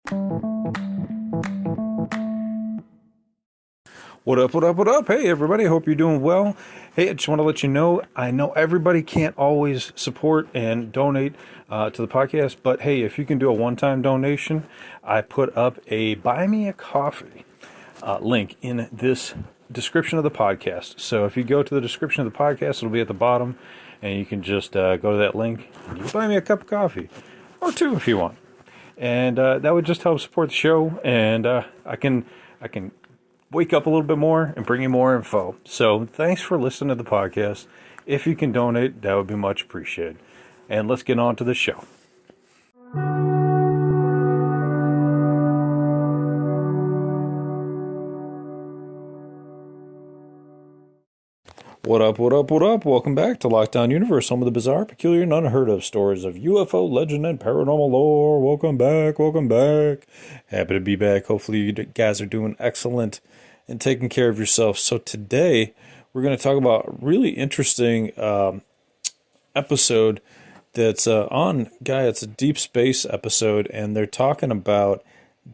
What up, what up, what up? Hey, everybody, hope you're doing well. Hey, I just want to let you know, I know everybody can't always support and donate to the podcast, but hey, if you can do a one-time donation, I put up a Buy Me a Coffee link in this description of the podcast. So if you go to the description of the podcast, it'll be at the bottom, and you can just go to that link, and you can buy me a cup of coffee, or two if you want. And that would just help support the show, and I can wake up a little bit more and bring you more info. So thanks for listening to the podcast. If you can donate, that would be much appreciated. And let's get on to the show. What up, what up, what up? Welcome back to Lockdown Universe, home of the bizarre, peculiar, and unheard of stories of UFO, legend, and paranormal lore. Welcome back, welcome back. Happy to be back. Hopefully you guys are doing excellent and taking care of yourself. So today we're going to talk about a really interesting episode that's on Gaia. It's a deep space episode, and they're talking about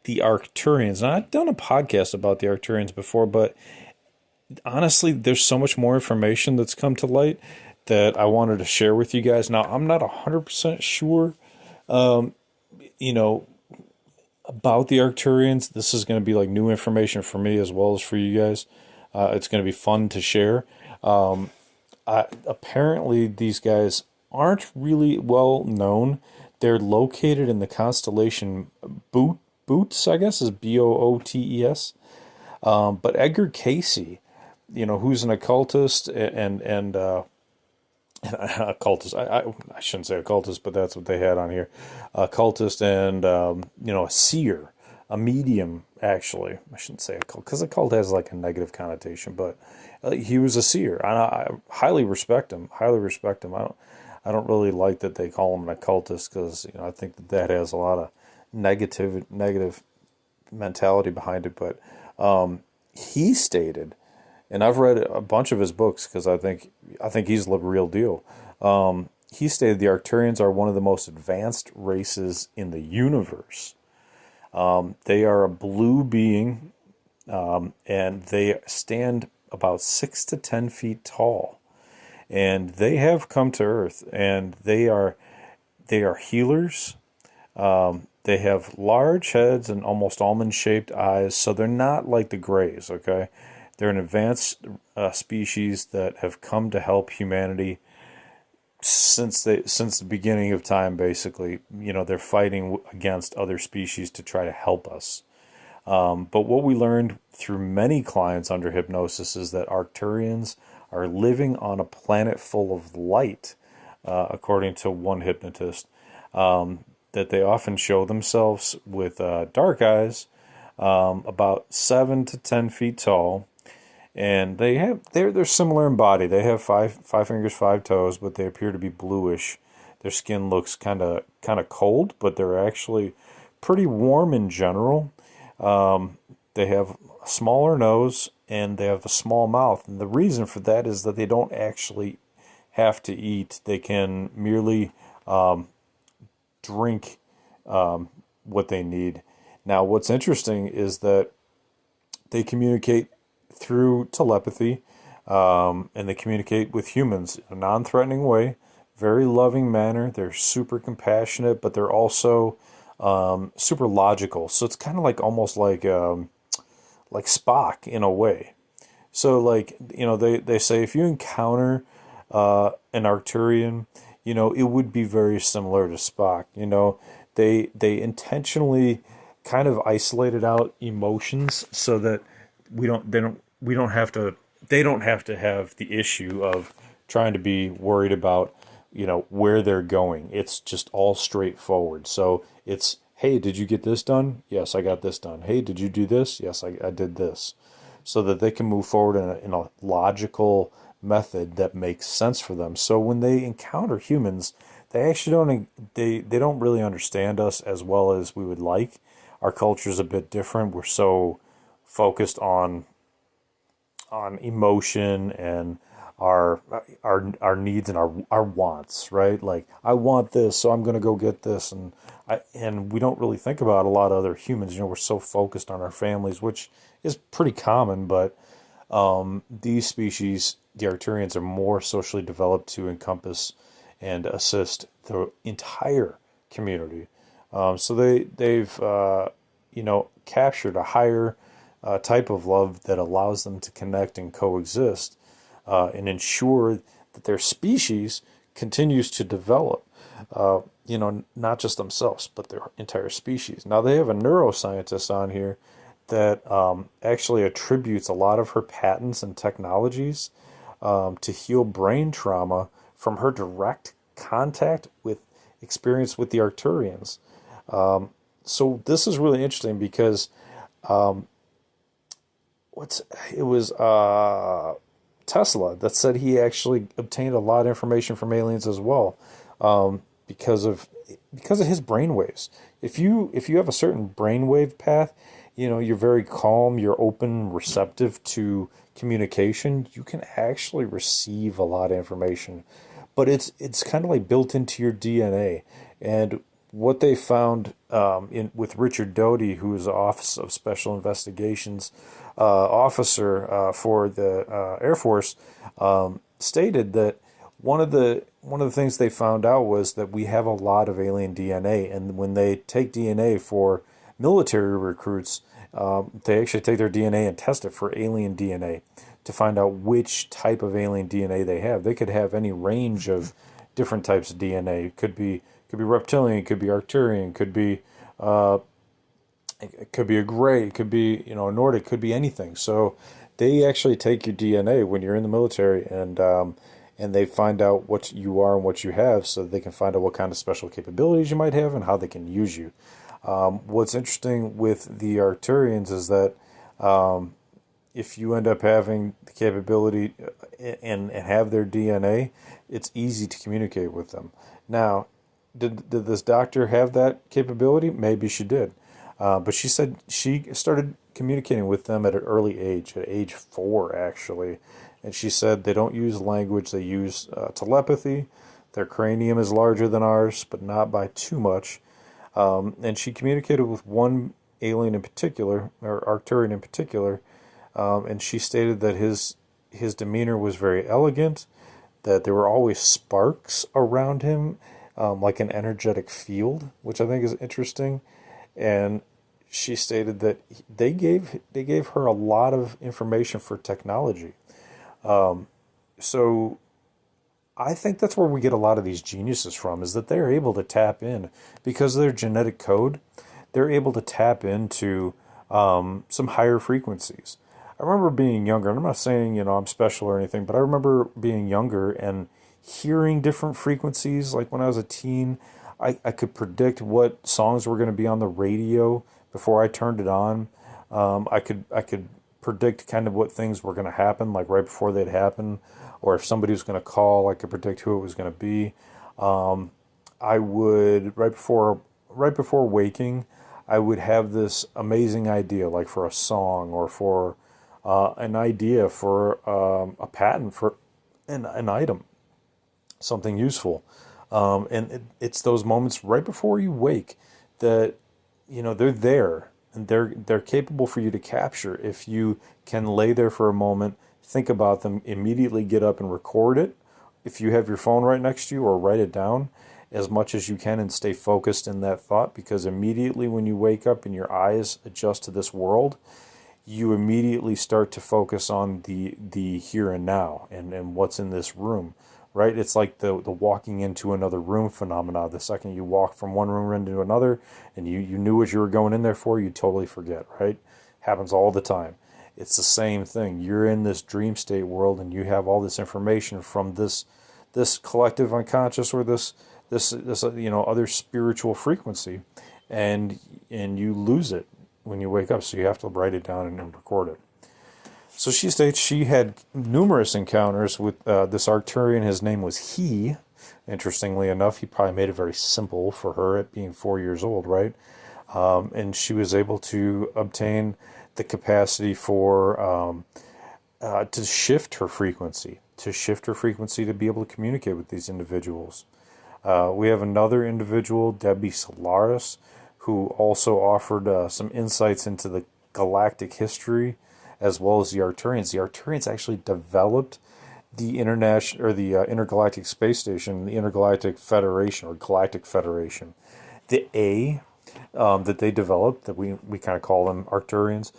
the Arcturians. Now, I've done a podcast about the Arcturians before, but honestly, there's so much more information that's come to light that I wanted to share with you guys. Now, I'm not 100% sure, about the Arcturians. This is going to be like new information for me as well as for you guys. It's going to be fun to share. Apparently, these guys aren't really well known. They're located in the constellation Bootes, I guess, is Bootes. But Edgar Casey, who's an occultist and occultist. I shouldn't say occultist, but that's what they had on here. Occultist and, a seer, a medium, actually. I shouldn't say occult, because occult has like a negative connotation, but he was a seer. And I highly respect him. I don't really like that they call him an occultist, because, I think that has a lot of negative mentality behind it. But he stated, and I've read a bunch of his books because I think he's the real deal. He stated the Arcturians are one of the most advanced races in the universe. They are a blue being, and they stand about 6 to 10 feet tall. And they have come to Earth, and they are healers. They have large heads and almost almond-shaped eyes, so they're not like the Greys, okay? They're an advanced species that have come to help humanity since the beginning of time, basically. They're fighting against other species to try to help us. But what we learned through many clients under hypnosis is that Arcturians are living on a planet full of light, according to one hypnotist, that they often show themselves with dark eyes, about 7 to 10 feet tall. And they're similar in body. They have five fingers, 5 toes, but they appear to be bluish. Their skin looks kind of cold, but they're actually pretty warm in general. They have a smaller nose and they have a small mouth. And the reason for that is that they don't actually have to eat. They can merely drink what they need. Now, what's interesting is that they communicate through telepathy, and they communicate with humans in a non-threatening way, very loving manner. They're super compassionate, but they're also super logical. So it's kind of like almost like Spock in a way. So they say if you encounter an Arcturian, it would be very similar to Spock. They intentionally kind of isolated out emotions so that they don't have to have the issue of trying to be worried about, where they're going. It's just all straightforward. So it's, hey, did you get this done? Yes, I got this done. Hey, did you do this? Yes, I did this. So that they can move forward in a logical method that makes sense for them. So when they encounter humans, they actually don't really understand us as well as we would like. Our culture is a bit different. We're so focused on emotion and our needs and our wants, right? Like I want this, so I'm going to go get this, and we don't really think about a lot of other humans. We're so focused on our families, which is pretty common, but these species, the Arcturians, are more socially developed to encompass and assist the entire community. So they've captured a higher type of love that allows them to connect and coexist and ensure that their species continues to develop. Not just themselves, but their entire species. Now they have a neuroscientist on here that actually attributes a lot of her patents and technologies to heal brain trauma from her direct contact with experience with the Arcturians. So this is really interesting because it was Tesla that said he actually obtained a lot of information from aliens as well, because of his brainwaves. If you have a certain brainwave path, you're very calm, you're open, receptive to communication. You can actually receive a lot of information, but it's kind of like built into your DNA. And what they found with Richard Doty, who is the Office of Special Investigations officer for the Air Force, stated that one of the things they found out was that we have a lot of alien DNA, and when they take DNA for military recruits, they actually take their DNA and test it for alien DNA to find out which type of alien DNA they have. They could have any range of different types of DNA. It could be reptilian, it could be Arcturian, it could be a gray, it could be Nordic, it could be anything. So they actually take your DNA when you're in the military, and they find out what you are and what you have, so they can find out what kind of special capabilities you might have and how they can use you. What's interesting with the Arcturians is that if you end up having the capability and have their DNA, it's easy to communicate with them. Now, did this doctor have that capability? Maybe she did. But she said she started communicating with them at an early age, at age 4, actually. And she said they don't use language, they use telepathy. Their cranium is larger than ours, but not by too much. And she communicated with one alien in particular, or Arcturian in particular, and she stated that his demeanor was very elegant, that there were always sparks around him, like an energetic field, which I think is interesting. And she stated that they gave her a lot of information for technology. So I think that's where we get a lot of these geniuses from, is that they're able to tap in, because of their genetic code, they're able to tap into some higher frequencies. I remember being younger, and I'm not saying, I'm special or anything, but I remember being younger and hearing different frequencies. Like when I was a teen, I could predict what songs were going to be on the radio before I turned it on. I could predict kind of what things were going to happen, like right before they'd happen, or if somebody was going to call, I could predict who it was going to be. I would right before waking, I would have this amazing idea, like for a song or for an idea for a patent for an item, something useful. And it's those moments right before you wake that they're there, and they're capable for you to capture if you can lay there for a moment, think about them, immediately get up and record it. If you have your phone right next to you, or write it down as much as you can and stay focused in that thought, because immediately when you wake up and your eyes adjust to this world, you immediately start to focus on the here and now and what's in this room, right? It's like the walking into another room phenomena. The second you walk from one room into another and you knew what you were going in there for, you totally forget, right? Happens all the time. It's the same thing. You're in this dream state world and you have all this information from this collective unconscious, or this other spiritual frequency, and you lose it when you wake up, so you have to write it down and record it. So she states she had numerous encounters with this Arcturian. His name was He. Interestingly enough, he probably made it very simple for her at being 4 years old, right? And she was able to obtain the capacity for to shift her frequency. to shift her frequency to be able to communicate with these individuals. We have another individual, Debbie Solaris, who also offered some insights into the galactic history as well as the Arcturians. The Arcturians actually developed the international or the intergalactic space station, the Intergalactic Federation or Galactic Federation. The A that they developed, that we kind of call them Arcturians,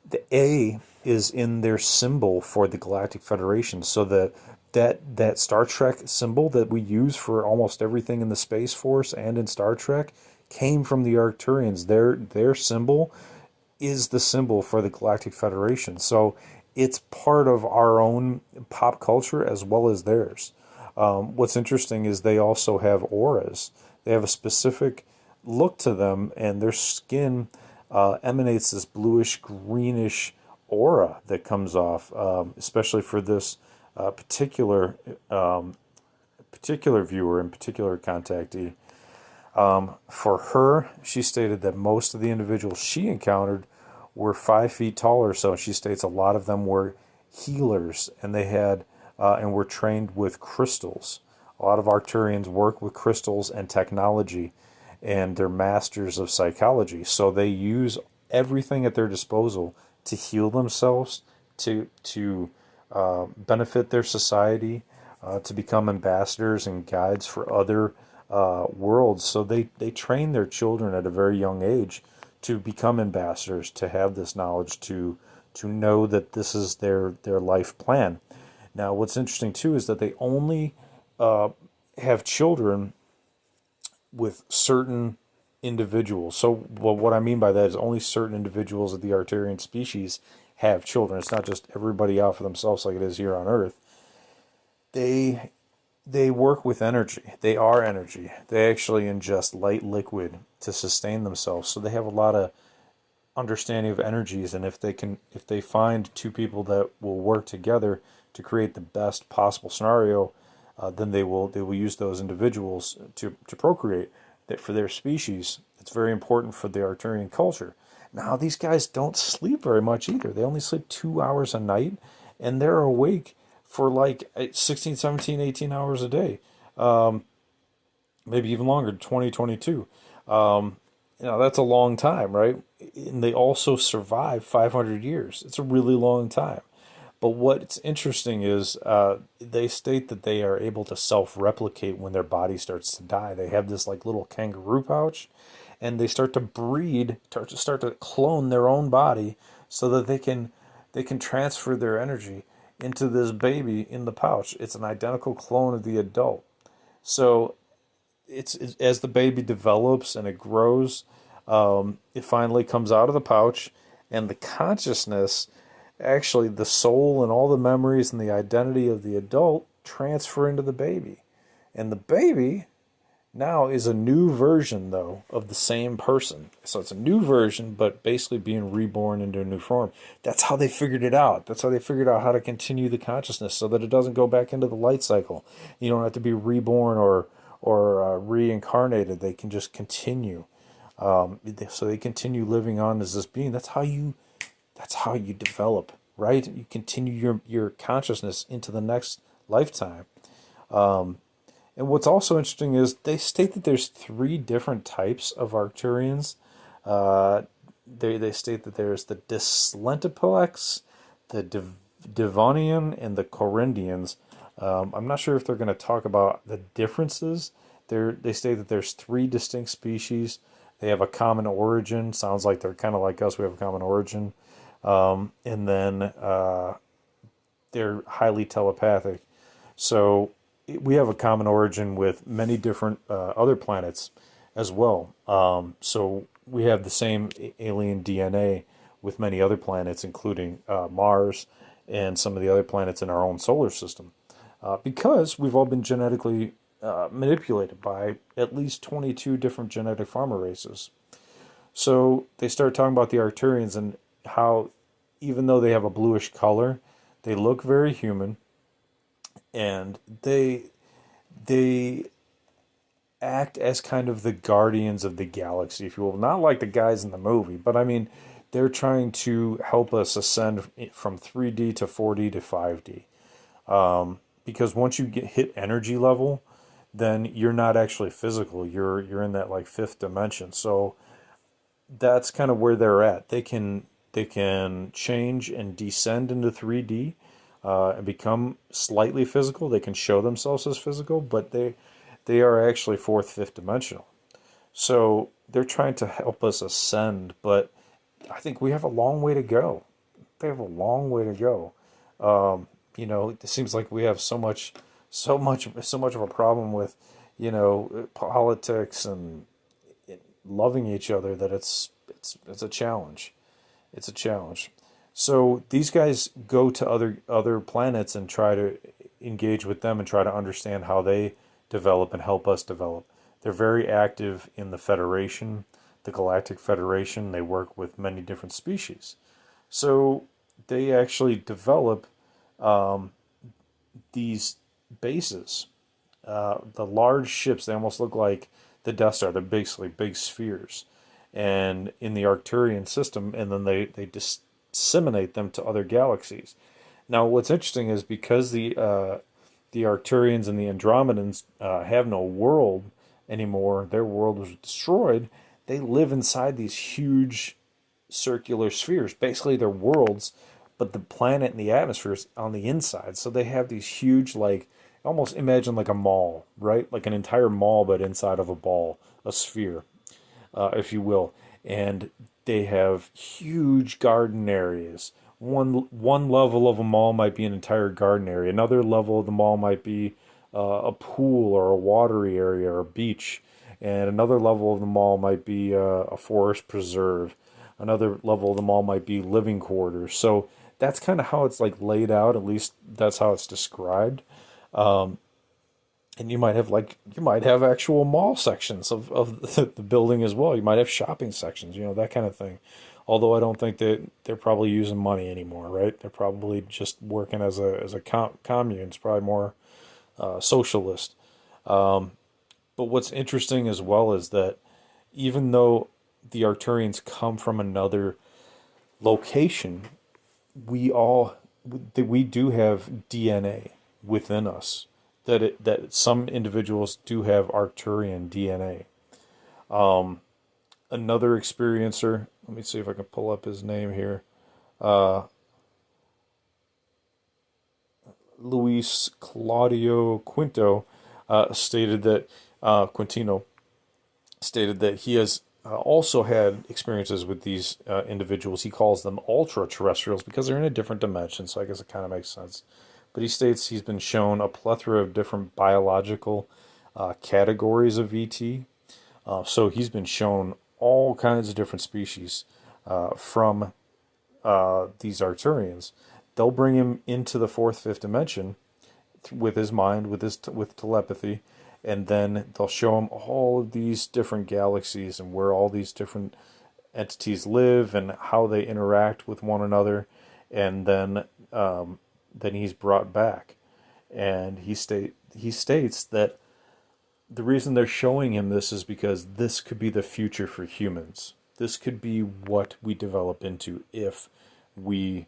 the A is in their symbol for the Galactic Federation. So that Star Trek symbol that we use for almost everything in the Space Force and in Star Trek came from the Arcturians. Their symbol is the symbol for the Galactic Federation. So it's part of our own pop culture as well as theirs. What's interesting is they also have auras. They have a specific look to them, and their skin emanates this bluish, greenish aura that comes off, especially for this particular viewer and particular contactee. For her, she stated that most of the individuals she encountered were 5 feet tall or so. She states a lot of them were healers, and they had and were trained with crystals. A lot of Arcturians work with crystals and technology, and they're masters of psychology. So they use everything at their disposal to heal themselves, to benefit their society, to become ambassadors and guides for other worlds. So they train their children at a very young age to become ambassadors, to have this knowledge, to know that this is their life plan. Now, what's interesting too is that they only have children with certain individuals. So, well, what I mean by that is only certain individuals of the Arcturian species have children. It's not just everybody out for themselves like it is here on Earth. They work with energy. They are energy. They actually ingest light liquid to sustain themselves. So they have a lot of understanding of energies, and if they find two people that will work together to create the best possible scenario, then they will use those individuals to procreate. That for their species, it's very important for the Arcturian culture. Now, these guys don't sleep very much either. They only sleep 2 hours a night, and they're awake for like 16, 17, 18 hours a day. Maybe even longer, 20, 22. That's a long time, right? And they also survive 500 years. It's a really long time. But what's interesting is they state that they are able to self-replicate when their body starts to die. They have this like little kangaroo pouch, and they start to breed, start to clone their own body so that they can transfer their energy into this baby in the pouch. It's an identical clone of the adult. So it's as the baby develops and it grows, it finally comes out of the pouch, and the consciousness, actually the soul and all the memories and the identity of the adult transfer into the baby. And the baby now is a new version, though, of the same person. So it's a new version, but basically being reborn into a new form. That's how they figured it out. That's how they figured out how to continue the consciousness so that it doesn't go back into the light cycle. You don't have to be reborn or reincarnated. They can just continue. So they continue living on as this being. That's how you develop, right? You continue your consciousness into the next lifetime. And what's also interesting is they state that there's 3 different types of Arcturians. They state that there's the Dislentiplex, the Devonian, and the Corinthians. I'm not sure if they're going to talk about the differences. They state that there's 3 distinct species. They have a common origin. Sounds like they're kind of like us. We have a common origin. And then they're highly telepathic. So we have a common origin with many different other planets as well. So we have the same alien DNA with many other planets, including Mars and some of the other planets in our own solar system. Because we've all been genetically manipulated by at least 22 different genetic farmer races. So they start talking about the Arcturians and how, even though they have a bluish color, they look very human, and they act as kind of the guardians of the galaxy, if you will. Not like the guys in the movie, but I mean, they're trying to help us ascend from 3D to 4D to 5D. because once you get hit energy level, then you're not actually physical. You're in that like fifth dimension. So that's kind of where they're at. They can change and descend into 3D and become slightly physical. They can show themselves as physical, but they are actually fourth, fifth dimensional. So they're trying to help us ascend, but I think we have a long way to go. They have a long way to go. It seems like we have so much of a problem with, politics and loving each other that it's a challenge. It's a challenge. So these guys go to other planets and try to engage with them and try to understand how they develop and help us develop. They're very active in the Federation, the Galactic Federation. They work with many different species. So they actually develop these bases. The large ships, they almost look like the Death Star. They're basically big spheres. And in the Arcturian system, and then they disseminate them to other galaxies. Now, what's interesting is because the Arcturians and the Andromedans have no world anymore, their world was destroyed, they live inside these huge circular spheres. Basically, they're worlds, but the planet and the atmosphere is on the inside. So they have these huge, like, almost imagine like a mall, right? Like an entire mall, but inside of a ball, a sphere, if you will. And they have huge garden areas. One level of a mall might be an entire garden area. Another level of the mall might be a pool or a watery area or a beach. And another level of the mall might be a forest preserve. Another level of the mall might be living quarters. So that's kind of how it's like laid out. At least that's how it's described. And you might have actual mall sections of the building as well. You might have shopping sections, that kind of thing. Although I don't think that they're probably using money anymore, right? They're probably just working as a commune. It's probably more socialist. But what's interesting as well is that even though the Arcturians come from another location, we do have DNA within us. That some individuals do have Arcturian DNA. Another experiencer, let me see if I can pull up his name here. Luis Claudio Quintino stated that he has also had experiences with these individuals. He calls them ultra-terrestrials because they're in a different dimension, so I guess it kind of makes sense. But he states he's been shown a plethora of different biological categories of ET. So he's been shown all kinds of different species from these Arcturians. They'll bring him into the fourth, fifth dimension with his mind, with telepathy, and then they'll show him all of these different galaxies and where all these different entities live and how they interact with one another, and then he's brought back, and he states that the reason they're showing him this is because this could be the future for humans. This could be what we develop into if we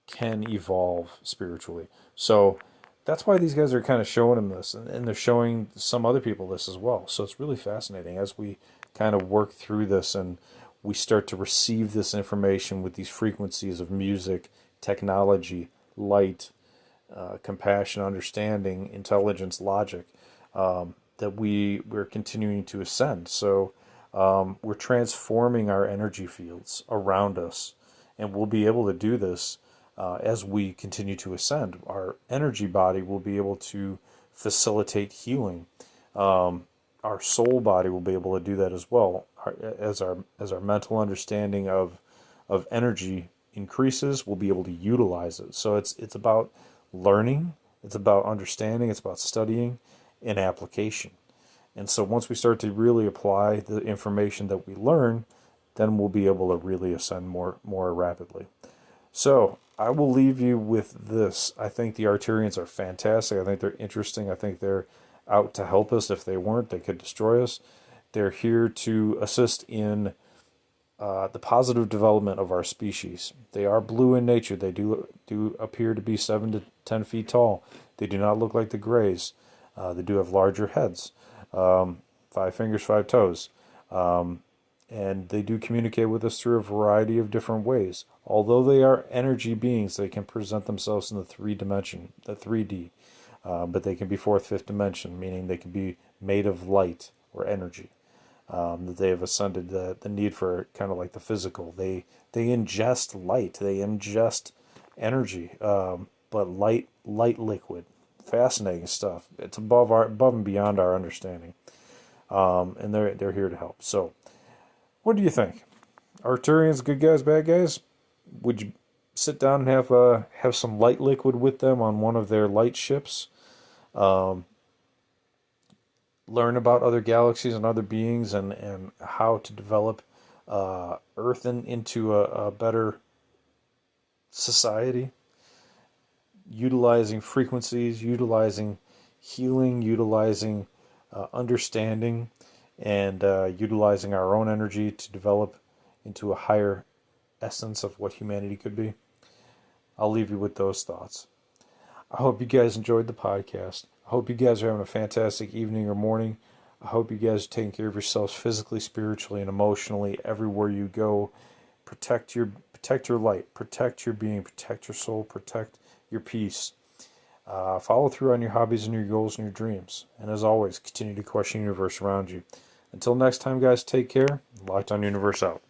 can evolve spiritually. So that's why these guys are kind of showing him this, and they're showing some other people this as well. So it's really fascinating as we kind of work through this and we start to receive this information with these frequencies of music, technology, light, compassion, understanding, intelligence, logic, that we're continuing to ascend. So we're transforming our energy fields around us, and we'll be able to do this as we continue to ascend. Our energy body will be able to facilitate healing. Our soul body will be able to do that as well. As our mental understanding of energy increases, we'll be able to utilize it. So it's about learning, it's about understanding, it's about studying and application. And so once we start to really apply the information that we learn, then we'll be able to really ascend more rapidly. So I will leave you with this. I think the Arcturians are fantastic. I think they're interesting. I think they're out to help us. If they weren't, they could destroy us. They're here to assist in the positive development of our species. They are blue in nature. They do appear to be 7 to 10 feet tall. They do not look like the grays. They do have larger heads, 5 fingers, 5 toes. And they do communicate with us through a variety of different ways. Although they are energy beings, they can present themselves in the 3D, but they can be fourth, fifth dimension, meaning they can be made of light or energy. That they have ascended the need for kind of like the physical. They ingest light, they ingest energy, but light liquid. Fascinating stuff. It's above and beyond our understanding, and they're here to help. So, what do you think? Arcturians, good guys, bad guys? Would you sit down and have some light liquid with them on one of their light ships? Learn about other galaxies and other beings and how to develop Earth into a better society, utilizing frequencies, utilizing healing, utilizing understanding, and utilizing our own energy to develop into a higher essence of what humanity could be. I'll leave you with those thoughts. I hope you guys enjoyed the podcast. I hope you guys are having a fantastic evening or morning. I hope you guys are taking care of yourselves physically, spiritually, and emotionally everywhere you go. Protect your light, protect your being, protect your soul, protect your peace. Follow through on your hobbies and your goals and your dreams. And as always, continue to question the universe around you. Until next time, guys, take care. Lockdown Universe out.